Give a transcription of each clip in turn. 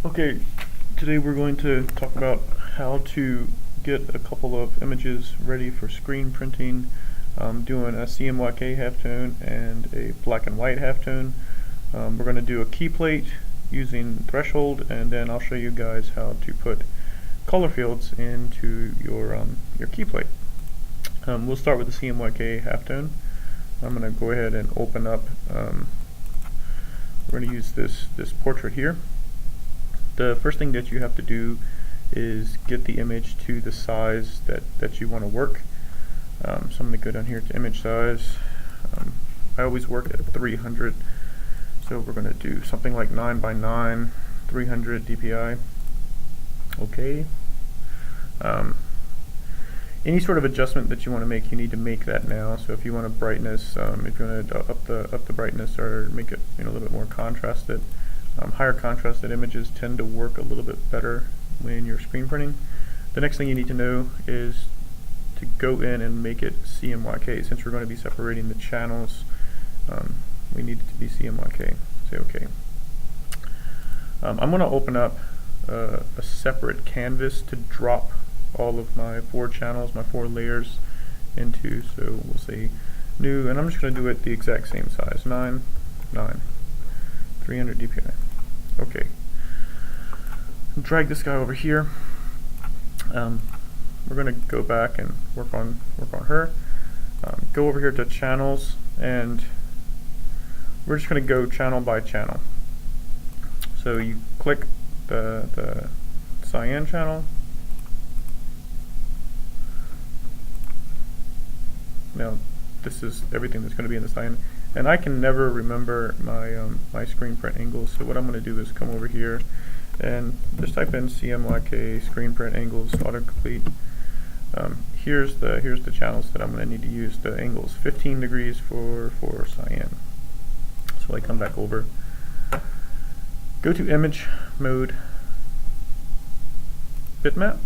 Okay, today we're going to talk about how to get a couple of images ready for screen printing, doing a cmyk halftone and a black and white halftone. We're going to do a keyplate using threshold, and then I'll show you guys how to put color fields into your keyplate. We'll start with the cmyk halftone. I'm going to go ahead and open up. We're going to use this portrait here. The first thing that you have to do is get the image to the size that you want to work. So I'm going to go down here to image size. I always work at 300, so we're going to do something like 9 by 9, 300 dpi. Okay. Any sort of adjustment that you want to make, you need to make that now. So if you want a brightness, if you want to up the brightness or make it a little bit more contrasted. Higher contrasted images tend to work a little bit better when you're screen printing. The next thing you need to know is to go in and make it cmyk. Since we're going to be separating the channels, we need it to be cmyk. Say OK. I'm going to open up a separate canvas to drop all of my 4 channels, my 4 layers into. So we'll say new, and I'm just going to do it the exact same size, 9, 9, 300 dpi. Okay. Drag this guy over here. We're going to go back and work on her. Go over here to channels, and we're just going to go channel by channel. So you click the cyan channel. Now this is everything that's going to be in the cyan. And I can never remember my my screen print angles, so what I'm going to do is come over here and just type in cmyk screen print angles autocomplete. Here's the channels that I'm going to need to use. The angles 15 degrees for cyan. So I come back over, go to image mode, bitmap,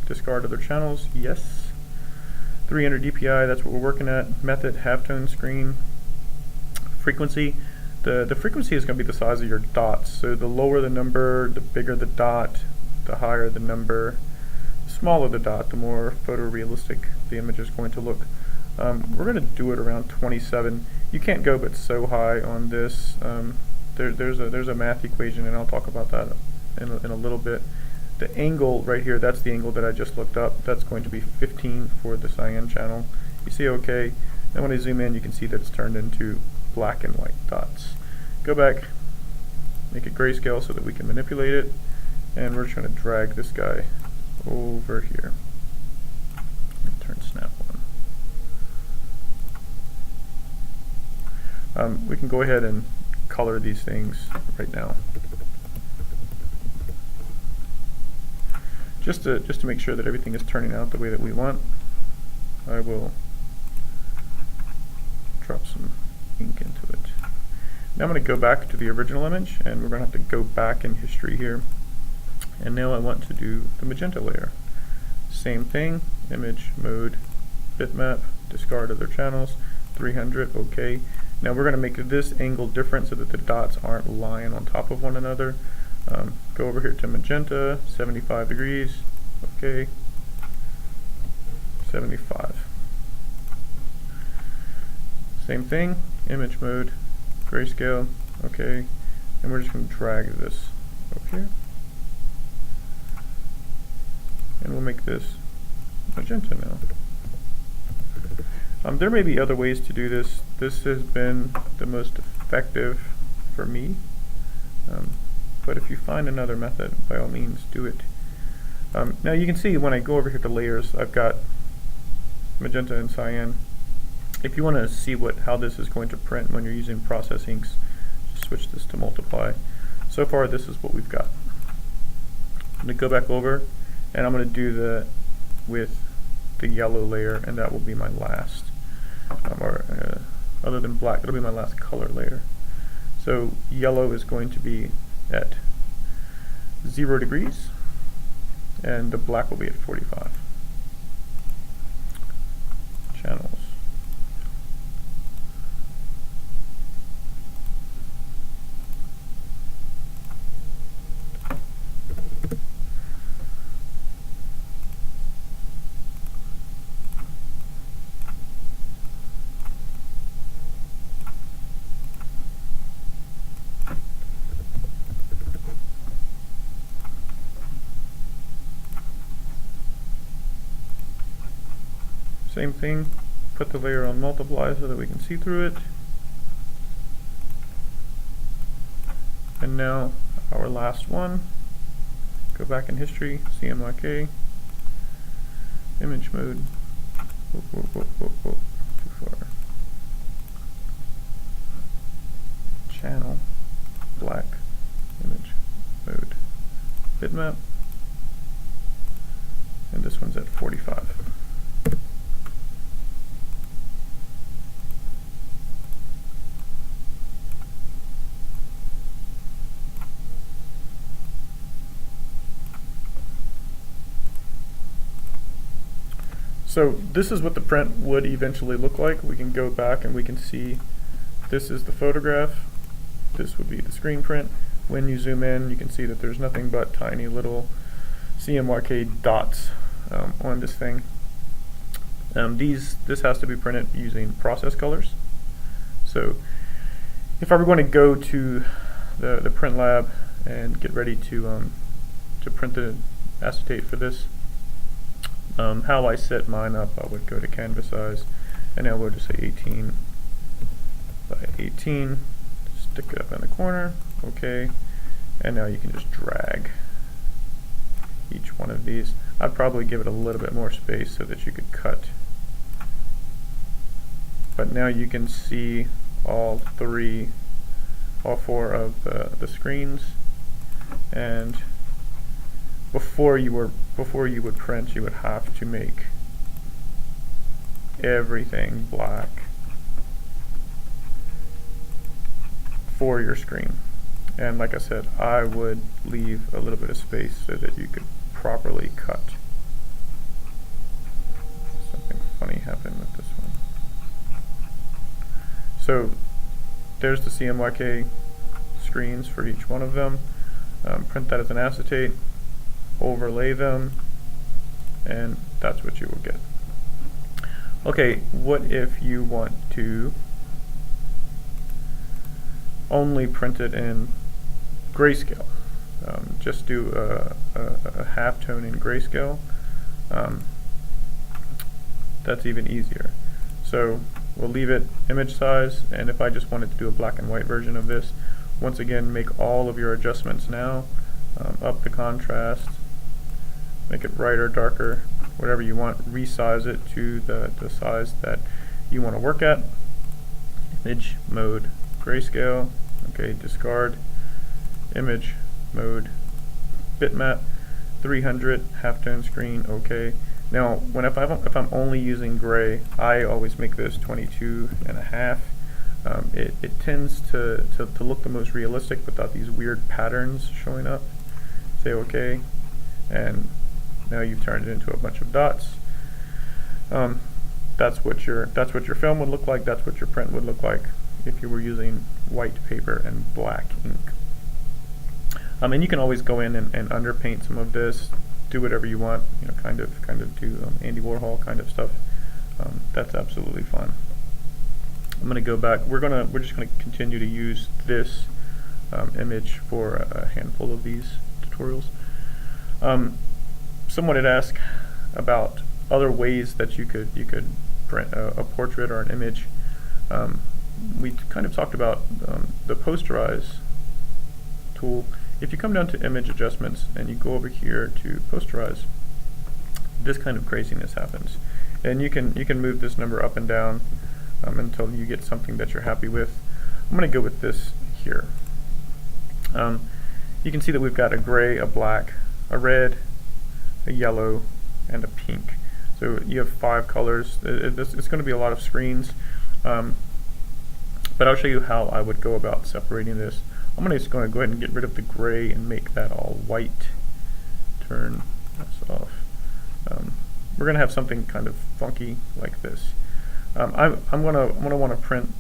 discard other channels, yes. 300 dpi, that's what we're working at. Method halftone screen. Frequency, the frequency is going to be the size of your dots. So the lower the number, the bigger the dot, the higher the number, the smaller the dot, the more photorealistic the image is going to look. We're going to do it around 27. You can't go but so high on this. There's a math equation, and I'll talk about that in a little bit. The angle right here, that's the angle that I just looked up. That's going to be 15 for the cyan channel. You see OK. Then when I zoom in, you can see that it's turned into black and white dots. Go back, make it grayscale so that we can manipulate it, and we're just going to drag this guy over here. Turn snap on. We can go ahead and color these things right now. Just to make sure that everything is turning out the way that we want, I will drop some ink into it. Now I'm going to go back to the original image, and we're going to have to go back in history here. And now I want to do the magenta layer. Same thing, image mode, bitmap, discard other channels, 300, OK. Now we're going to make this angle different so that the dots aren't lying on top of one another. Go over here to magenta, 75 degrees, OK, 75. Same thing, image mode, grayscale, OK, and we're just going to drag this over here, and we'll make this magenta now. There may be other ways to do this. This has been the most effective for me, but if you find another method, by all means do it. Now you can see when I go over here to layers, I've got magenta and cyan. If you want to see how this is going to print when you're using process inks, just switch this to multiply. So far this is what we've got. I'm going to go back over, and I'm going to do that with the yellow layer, and that will be my last. Other than black, it'll be my last color layer. So yellow is going to be at 0 degrees, and the black will be at 45. Channels. Same thing, put the layer on multiply so that we can see through it. And now our last one, go back in history, cmyk, image mode, too far, channel, black, image mode, bitmap, and this one's at 45. So this is what the print would eventually look like. We can go back and we can see this is the photograph. This would be the screen print. When you zoom in, you can see that there's nothing but tiny little CMYK dots on this thing. This has to be printed using process colors. So if I were going to go to the print lab and get ready to print the acetate for this, how I set mine up, I would go to canvas size, and I would just say 18 by 18, stick it up in the corner, okay, and now you can just drag each one of these. I'd probably give it a little bit more space so that you could cut. But now you can see all four of the screens, and before you would print, you would have to make everything black for your screen. And like I said, I would leave a little bit of space so that you could properly cut. Something funny happened with this one. So there's the CMYK screens for each one of them. Print that as an acetate, overlay them, and that's what you will get. Okay, what if you want to only print it in grayscale? Just do a halftone in grayscale. That's even easier. So we'll leave it image size, and if I just wanted to do a black and white version of this, once again, make all of your adjustments now. Up the contrast, make it brighter, darker, whatever you want, resize it to the size that you want to work at. Image mode grayscale, okay, discard, image mode bitmap, 300 halftone screen, okay. Now if I'm only using gray, I always make this 22.5. It tends to look the most realistic without these weird patterns showing up. Say OK, and now you've turned it into a bunch of dots. That's what your film would look like. That's what your print would look like if you were using white paper and black ink. And you can always go in and underpaint some of this, do whatever you want, you know, kind of do Andy Warhol kind of stuff. That's absolutely fine. I'm going to go back. We're just going to continue to use this image for a handful of these tutorials. Someone had asked about other ways that you could print a portrait or an image. We kind of talked about the Posterize tool. If you come down to image adjustments and you go over here to Posterize, this kind of craziness happens, and you can move this number up and down until you get something that you're happy with. I'm going to go with this here. You can see that we've got a gray, a black, a red, a yellow, and a pink. So you have 5 colors. It's going to be a lot of screens, but I'll show you how I would go about separating this. I'm just going to go ahead and get rid of the gray and make that all white. Turn this off. We're going to have something kind of funky like this. I'm going to want to print.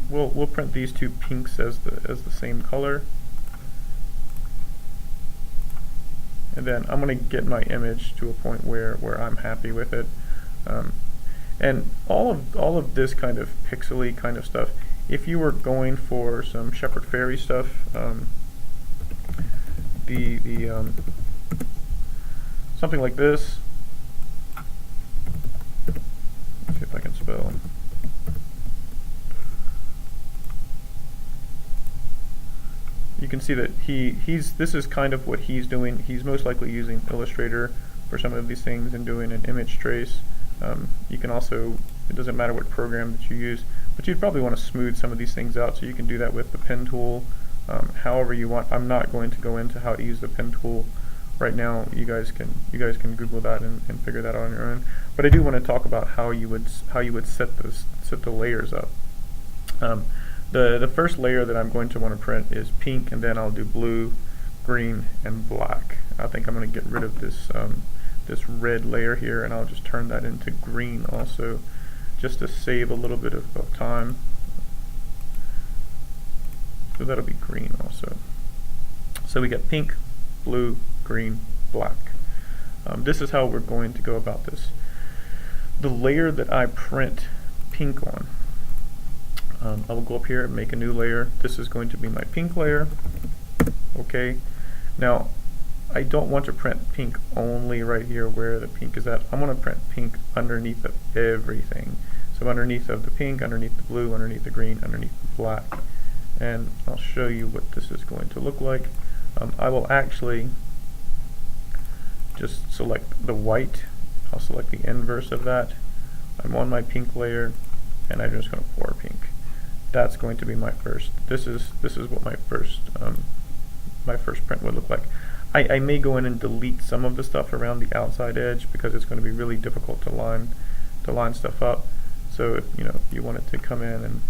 We'll print these 2 pinks as the same color, and then I'm going to get my image to a point where I'm happy with it. And all of this kind of pixely kind of stuff, if you were going for some Shepard Fairey stuff, something like this, if I can spell. You can see that this is kind of what he's doing. He's most likely using Illustrator for some of these things and doing an image trace. You can also, it doesn't matter what program that you use, but you'd probably want to smooth some of these things out, so you can do that with the pen tool, however you want. I'm not going to go into how to use the pen tool right now. You guys can Google that and figure that out on your own. But I do want to talk about how you would set the layers up. The first layer that I'm going to want to print is pink, and then I'll do blue, green, and black. I think I'm going to get rid of this this red layer here, and I'll just turn that into green also, just to save a little bit of time. So that'll be green also. So we get pink, blue, green, black. This is how we're going to go about this. The layer that I print pink on, I will go up here and make a new layer. This is going to be my pink layer. Okay. Now, I don't want to print pink only right here where the pink is at. I'm going to print pink underneath of everything. So underneath of the pink, underneath the blue, underneath the green, underneath the black. And I'll show you what this is going to look like. I will actually just select the white. I'll select the inverse of that. I'm on my pink layer, and I'm just going to pour pink. That's going to be my first. This is what my first print would look like. I may go in and delete some of the stuff around the outside edge because it's going to be really difficult to line stuff up. So if you want it to come in and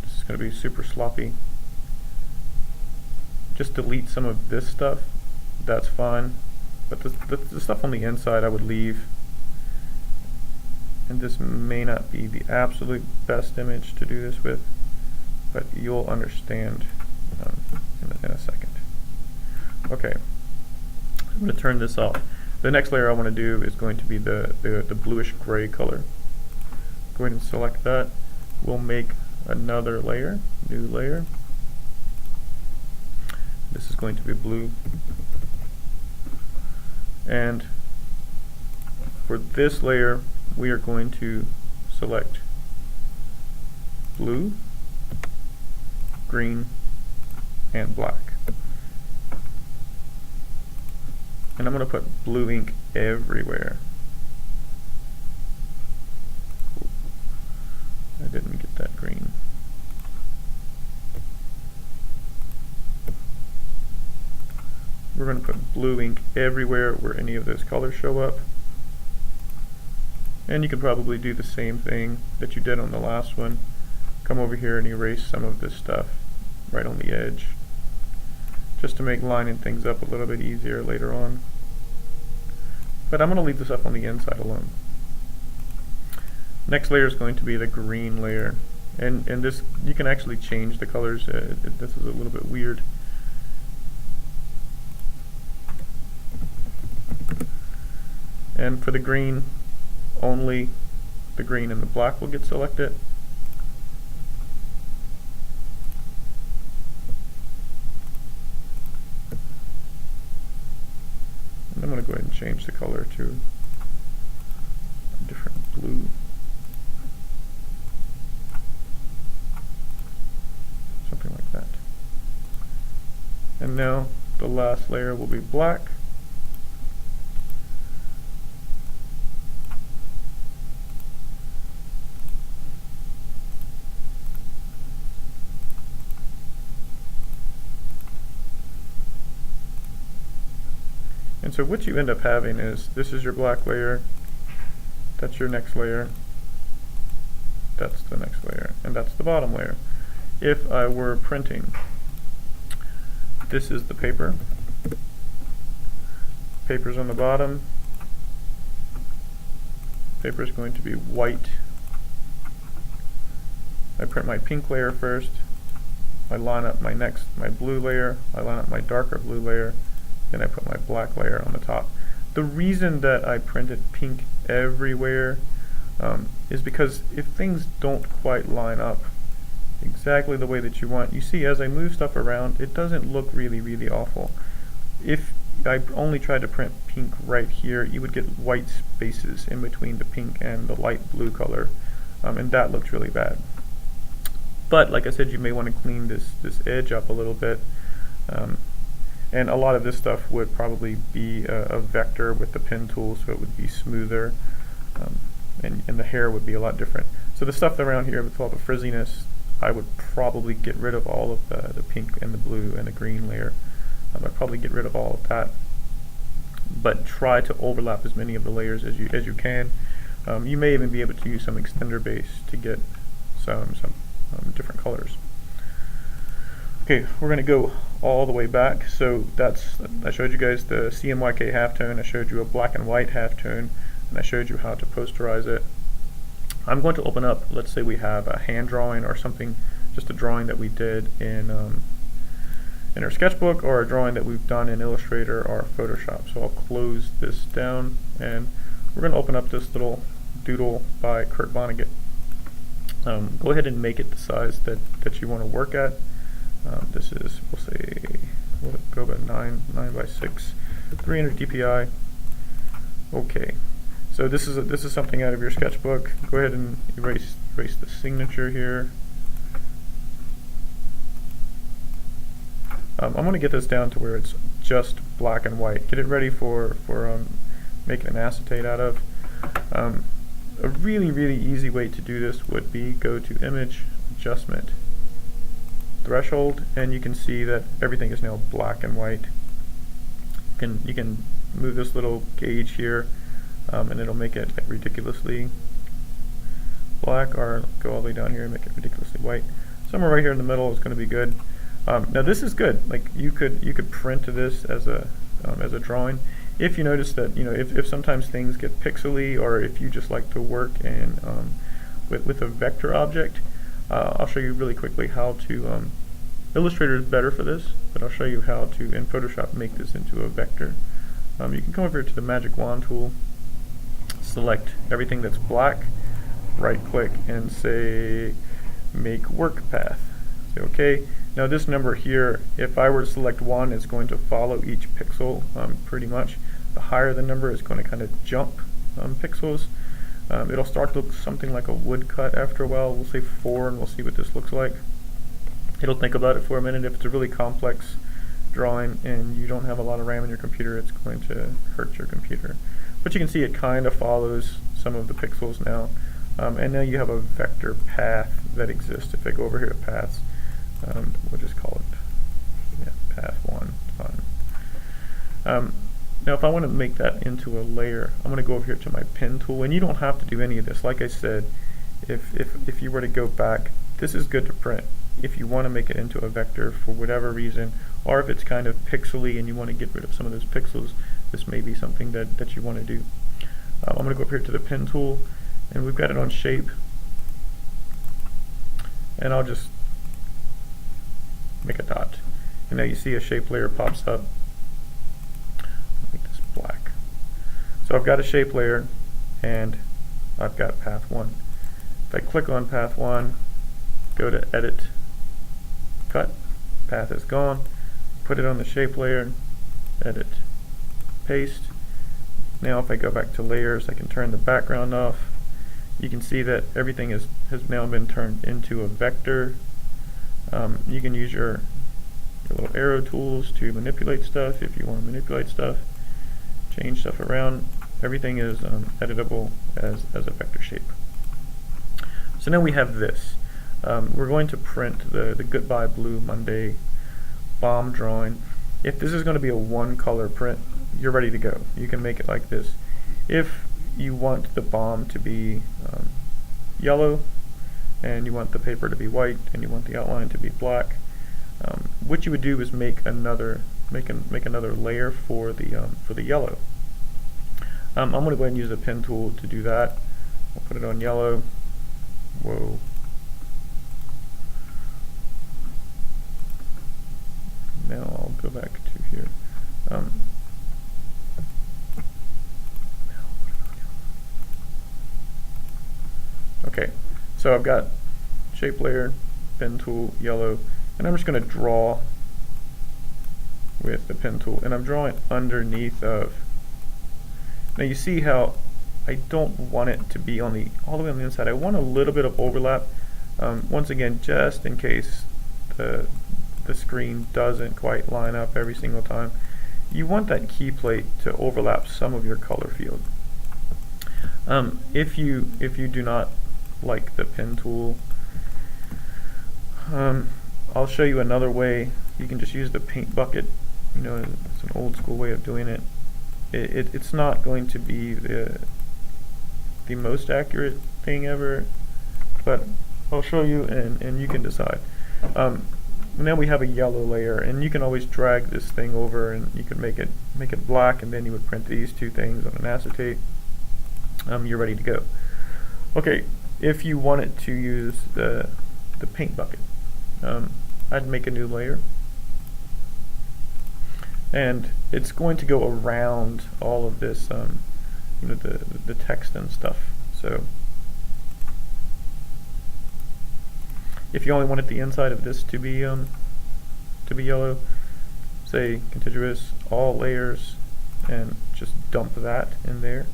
this is going to be super sloppy, just delete some of this stuff. That's fine. But the stuff on the inside I would leave. And this may not be the absolute best image to do this with, but you'll understand in a second. Okay, I'm going to turn this off. The next layer I want to do is going to be the bluish gray color. Go ahead and select that. We'll make another layer, new layer. This is going to be blue. And for this layer, we are going to select blue, green, and black. And I'm going to put blue ink everywhere. I didn't get that green. We're going to put blue ink everywhere where any of those colors show up. And you could probably do the same thing that you did on the last one. Come over here and erase some of this stuff right on the edge, just to make lining things up a little bit easier later on. But I'm going to leave the stuff on the inside alone. Next layer is going to be the green layer. And this, you can actually change the colors. This is a little bit weird. And for the green, only the green and the black will get selected. And I'm going to go ahead and change the color to a different blue. Something like that. And now the last layer will be black. And so what you end up having is, this is your black layer, that's your next layer, that's the next layer, and that's the bottom layer. If I were printing, this is the paper. Paper's on the bottom. Paper is going to be white. I print my pink layer first. I line up my blue layer. I line up my darker blue layer. Then I put my black layer on the top. The reason that I printed pink everywhere is because if things don't quite line up exactly the way that you want, you see as I move stuff around, it doesn't look really, really awful. If I only tried to print pink right here, you would get white spaces in between the pink and the light blue color, and that looked really bad. But like I said, you may want to clean this edge up a little bit, and a lot of this stuff would probably be a vector with the pen tool, so it would be smoother, and the hair would be a lot different. So the stuff around here with all the frizziness, I would probably get rid of all of the pink and the blue and the green layer. I'd probably get rid of all of that, but try to overlap as many of the layers as you can. You may even be able to use some extender base to get some different colors. Okay, we're going to go all the way back. So I showed you guys the CMYK halftone, I showed you a black and white halftone, and I showed you how to posterize it. I'm going to open up, let's say we have a hand drawing or something, just a drawing that we did in our sketchbook, or a drawing that we've done in Illustrator or Photoshop. So I'll close this down, and we're going to open up this little doodle by Kurt Vonnegut. Go ahead and make it the size that you want to work at. This is, we'll go about 9 by 6, 300 dpi. Okay, so this is something out of your sketchbook. Go ahead and erase the signature here. I'm going to get this down to where it's just black and white. Get it ready for making an acetate out of. A really easy way to do this would be go to Image, Adjustment, Threshold, and you can see that everything is now black and white. You can move this little gauge here, and it'll make it ridiculously black, or go all the way down here and make it ridiculously white. Somewhere right here in the middle is going to be good. Now this is good. Like you could print this as a drawing. If you notice that if sometimes things get pixely, or if you just like to work in with a vector object, I'll show you really quickly how to. Illustrator is better for this, but I'll show you how to in Photoshop make this into a vector. You can come over here to the magic wand tool, select everything that's black, right click and say make work path. Say OK. Now this number here, if I were to select 1, it's going to follow each pixel pretty much. The higher the number is going to kind of jump pixels. It'll start to look something like a woodcut after a while. We'll say 4 and we'll see what this looks like. It'll think about it for a minute. If it's a really complex drawing and you don't have a lot of RAM in your computer, it's going to hurt your computer. But you can see it kind of follows some of the pixels now. And now you have a vector path that exists. If I go over here to paths, we'll just call it path 1. Fine. Now if I want to make that into a layer, I'm going to go over here to my pen tool, and you don't have to do any of this. Like I said, if you were to go back, this is good to print. If you want to make it into a vector for whatever reason, or if it's kind of pixely and you want to get rid of some of those pixels, this may be something that you want to do. I'm going to go up here to the pen tool, and we've got it on shape, and I'll just make a dot. And now you see a shape layer pops up. I'll make this black. So I've got a shape layer, and I've got path 1. If I click on path 1, go to Edit, Cut, path is gone, put it on the shape layer, Edit, Paste. Now if I go back to layers, I can turn the background off. You can see that everything has now been turned into a vector. You can use your little arrow tools to manipulate stuff if you want to manipulate stuff, change stuff around. Everything is editable as a vector shape. So now we have this. We're going to print the Goodbye Blue Monday bomb drawing. If this is going to be a one color print, you're ready to go. You can make it like this. If you want the bomb to be yellow, and you want the paper to be white, and you want the outline to be black, what you would do is make another layer for the yellow. I'm going to go ahead and use the pen tool to do that. I'll put it on yellow. Whoa. Now I'll go back to here. Okay, so I've got shape layer, pen tool, yellow, and I'm just going to draw with the pen tool, and I'm drawing underneath of. Now you see how I don't want it to be on the all the way on the inside. I want a little bit of overlap. Once again, just in case the screen doesn't quite line up every single time, you want that key plate to overlap some of your color field. If you do not like the pen tool, I'll show you another way. You can just use the paint bucket. You know, it's an old school way of doing it. It's not going to be the most accurate thing ever, but I'll show you and you can decide. Now we have a yellow layer, and you can always drag this thing over, and you can make it black, and then you would print these two things on an acetate. You're ready to go. Okay, if you wanted to use the paint bucket, I'd make a new layer, and it's going to go around all of this, you know, the text and stuff. So if you only wanted the inside of this to be yellow, say contiguous all layers, and just dump that in there.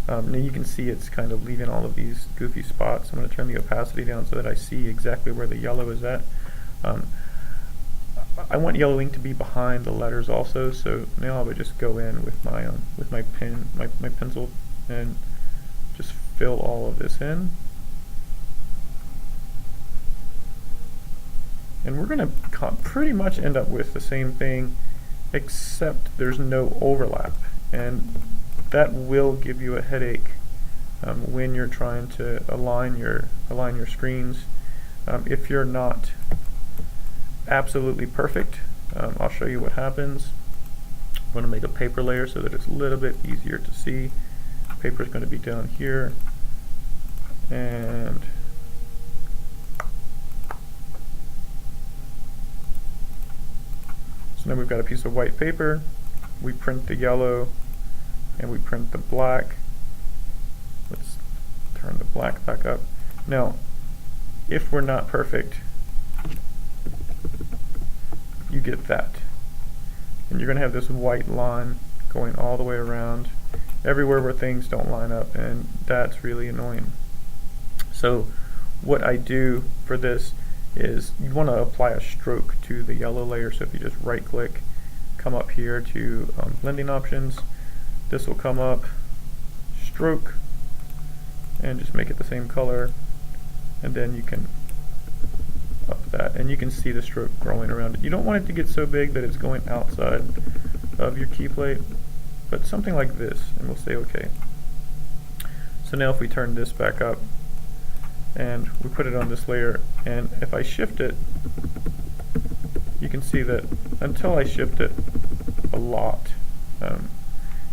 Now you can see it's kind of leaving all of these goofy spots. I'm going to turn the opacity down so that I see exactly where the yellow is at. I want yellow ink to be behind the letters also, so now I would just go in with my pen, my pencil, and just fill all of this in. And we're going to pretty much end up with the same thing, except there's no overlap, and that will give you a headache when you're trying to align your screens. If you're not absolutely perfect, I'll show you what happens. I'm going to make a paper layer so that it's a little bit easier to see. Paper is going to be down here, and so now we've got a piece of white paper. We print the yellow and we print the black. Let's turn the black back up. Now, if we're not perfect, you get that. And you're going to have this white line going all the way around everywhere where things don't line up, and that's really annoying. So what I do for this is you want to apply a stroke to the yellow layer. So if you just right click, come up here to blending options, this will come up, stroke, and just make it the same color, and then you can up that, and you can see the stroke growing around it. You don't want it to get so big that it's going outside of your key plate, but something like this, and we'll say OK. So now if we turn this back up and we put it on this layer, and if I shift it, you can see that until I shift it a lot,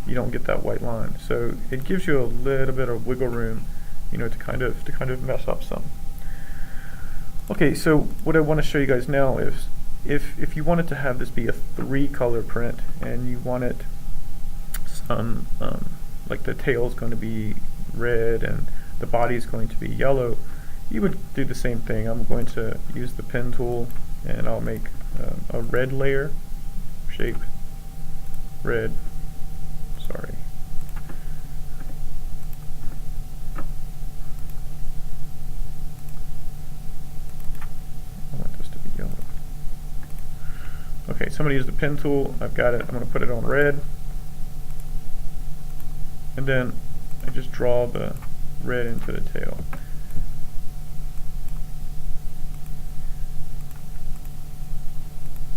you don't get that white line. So it gives you a little bit of wiggle room, you know, to kind of mess up some. Okay, so what I want to show you guys now is if you wanted to have this be a 3-color print, and you want it some like the tail is going to be red and the body is going to be yellow, you would do the same thing. I'm going to use the pen tool, and I'll make a red layer, shape, red, sorry. I want this to be yellow. Okay, somebody use the pen tool, I've got it, I'm going to put it on red, and then I just draw the red into the tail.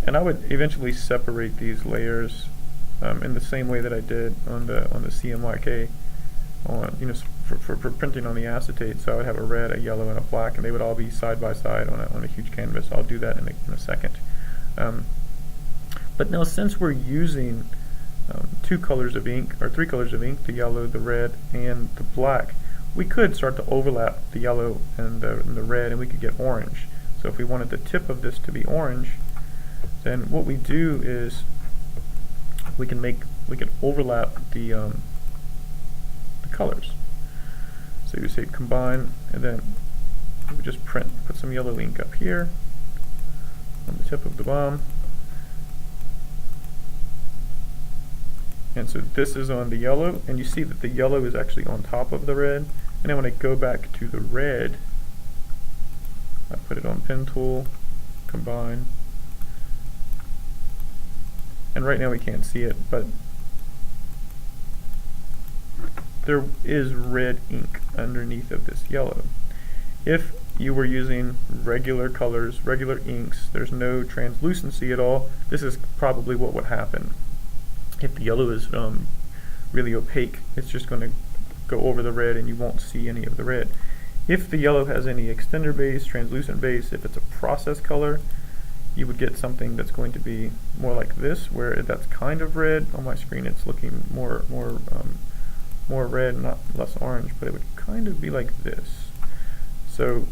And I would eventually separate these layers in the same way that I did on the cmyk, for printing on the acetate. So I would have a red, a yellow, and a black, and they would all be side by side on a huge canvas. I'll do that in a second. But now, since we're using 2 colors of ink, or 3 colors of ink, the yellow, the red, and the black, we could start to overlap the yellow and the red, and we could get orange. So if we wanted the tip of this to be orange, then what we do is we can overlap the colors. So you say combine, and then we just put some yellow ink up here on the tip of the bomb, And so this is on the yellow, and you see that the yellow is actually on top of the red. And then when I go back to the red, I put it on pen tool, combine, and right now we can't see it, but there is red ink underneath of this yellow. If you were using regular colors, regular inks, there's no translucency at all, this is probably what would happen. If the yellow is really opaque, it's just going to go over the red and you won't see any of the red. If the yellow has any extender base, translucent base, if it's a process color, you would get something that's going to be more like this, where that's kind of red. On my screen it's looking more red, not less orange, but it would kind of be like this. So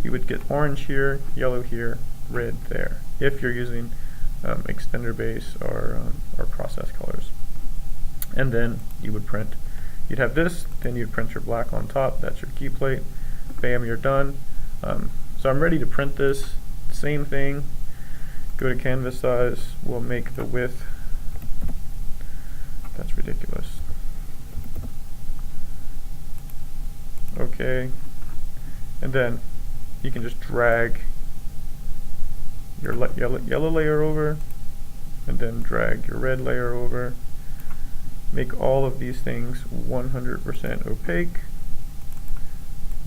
you would get orange here, yellow here, red there, if you're using extender base or process colors. And then you would print. You'd have this, then you'd print your black on top. That's your key plate. Bam, you're done. So I'm ready to print this. Same thing. Go to canvas size. We'll make the width. That's ridiculous. Okay. And then you can just drag your yellow layer over, and then drag your red layer over. Make all of these things 100% opaque.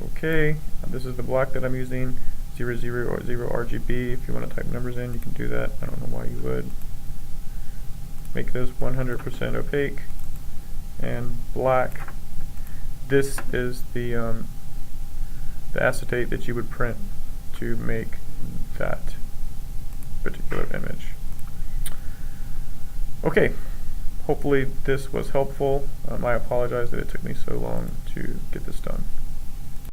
Okay, this is the black that I'm using, 00 or 0 RGB. If you want to type numbers in, you can do that. I don't know why you would. Make this 100% opaque. And black, this is the acetate that you would print to make that particular image. Okay, hopefully this was helpful. I apologize that it took me so long to get this done.